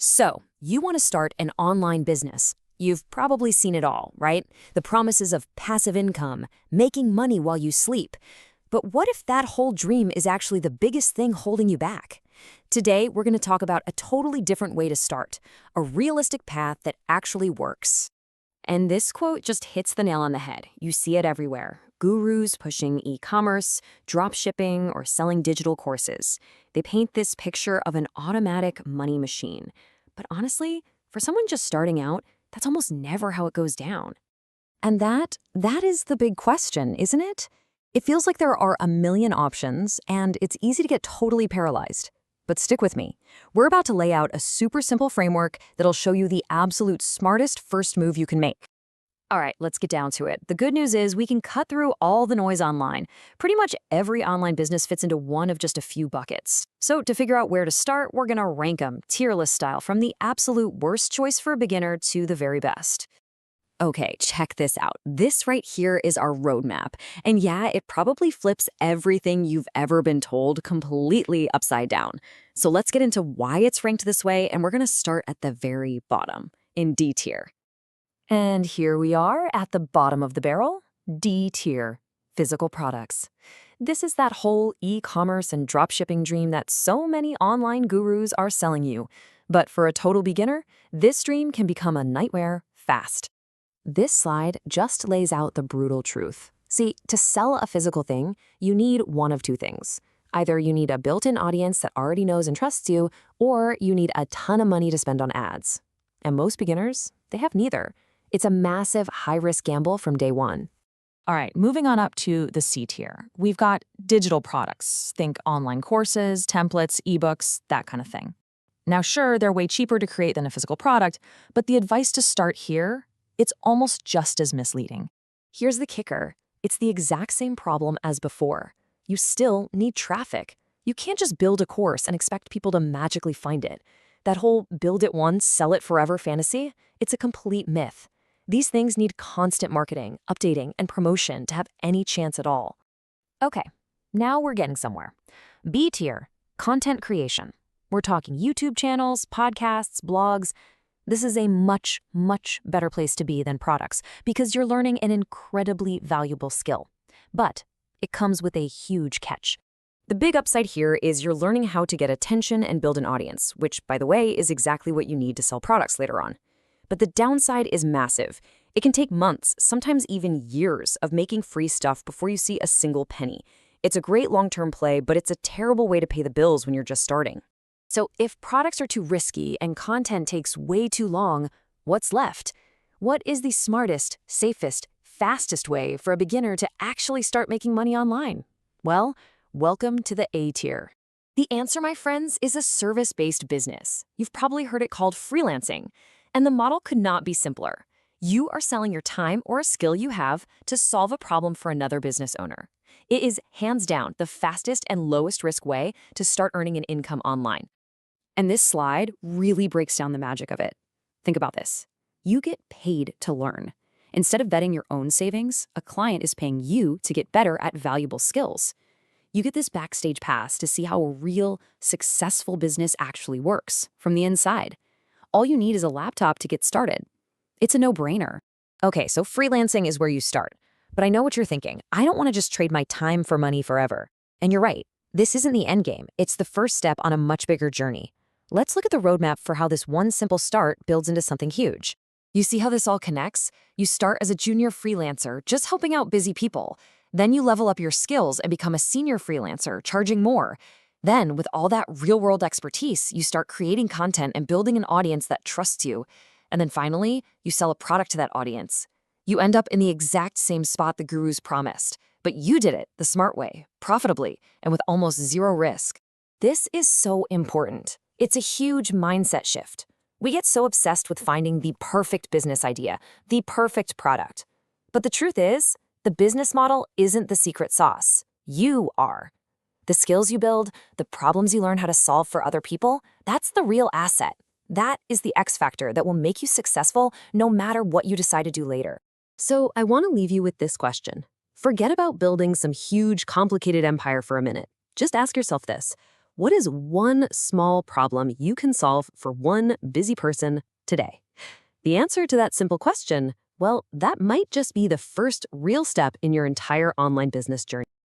So, you want to start an online business. You've probably seen it all, right? The promises of passive income, making money while you sleep. But what if that whole dream is actually the biggest thing holding you back? Today, we're going to talk about a totally different way to start, a realistic path that actually works. And this quote just hits the nail on the head. You see it everywhere. Gurus pushing e-commerce, drop shipping, or selling digital courses. They paint this picture of an automatic money machine. But honestly, for someone just starting out, that's almost never how it goes down. And that is the big question, isn't it? It feels like there are a million options, and it's easy to get totally paralyzed. But stick with me. We're about to lay out a super simple framework that'll show you the absolute smartest first move you can make. All right, let's get down to it. The good news is we can cut through all the noise online. Pretty much every online business fits into one of just a few buckets. So to figure out where to start, we're gonna rank them, tier list style, from the absolute worst choice for a beginner to the very best. Okay, check this out. This right here is our roadmap. And yeah, it probably flips everything you've ever been told completely upside down. So let's get into why it's ranked this way, and we're gonna start at the very bottom, in D tier. And here we are at the bottom of the barrel, D tier, physical products. This is that whole e-commerce and dropshipping dream that so many online gurus are selling you. But for a total beginner, this dream can become a nightmare fast. This slide just lays out the brutal truth. See, to sell a physical thing, you need one of two things. Either you need a built-in audience that already knows and trusts you, or you need a ton of money to spend on ads. And most beginners, they have neither. It's a massive high-risk gamble from day one. All right, moving on up to the C tier. We've got digital products. Think online courses, templates, ebooks, that kind of thing. Now, sure, they're way cheaper to create than a physical product, but the advice to start here, it's almost just as misleading. Here's the kicker. It's the exact same problem as before. You still need traffic. You can't just build a course and expect people to magically find it. That whole build it once, sell it forever fantasy, it's a complete myth. These things need constant marketing, updating, and promotion to have any chance at all. Okay, now we're getting somewhere. B tier, content creation. We're talking YouTube channels, podcasts, blogs. This is a much, much better place to be than products because you're learning an incredibly valuable skill. But it comes with a huge catch. The big upside here is you're learning how to get attention and build an audience, which, by the way, is exactly what you need to sell products later on. But the downside is massive. It can take months, sometimes even years, of making free stuff before you see a single penny. It's a great long-term play, but it's a terrible way to pay the bills when you're just starting. So if products are too risky and content takes way too long, what's left? What is the smartest, safest, fastest way for a beginner to actually start making money online? Well, welcome to the A tier. The answer, my friends, is a service-based business. You've probably heard it called freelancing. And the model could not be simpler. You are selling your time or a skill you have to solve a problem for another business owner. It is hands down the fastest and lowest risk way to start earning an income online. And this slide really breaks down the magic of it. Think about this. You get paid to learn. Instead of betting your own savings, a client is paying you to get better at valuable skills. You get this backstage pass to see how a real, successful business actually works from the inside. All you need is a laptop to get started. It's a no-brainer. Okay, so freelancing is where you start. But I know what you're thinking. I don't want to just trade my time for money forever. And you're right. This isn't the end game. It's the first step on a much bigger journey. Let's look at the roadmap for how this one simple start builds into something huge. You see how this all connects? You start as a junior freelancer, just helping out busy people. Then you level up your skills and become a senior freelancer, charging more. Then, with all that real-world expertise, you start creating content and building an audience that trusts you. And then finally, you sell a product to that audience. You end up in the exact same spot the gurus promised, but you did it the smart way, profitably, and with almost zero risk. This is so important. It's a huge mindset shift. We get so obsessed with finding the perfect business idea, the perfect product. But the truth is, the business model isn't the secret sauce. You are. The skills you build, the problems you learn how to solve for other people, that's the real asset. That is the X factor that will make you successful no matter what you decide to do later. So I want to leave you with this question. Forget about building some huge, complicated empire for a minute. Just ask yourself this. What is one small problem you can solve for one busy person today? The answer to that simple question, well, that might just be the first real step in your entire online business journey.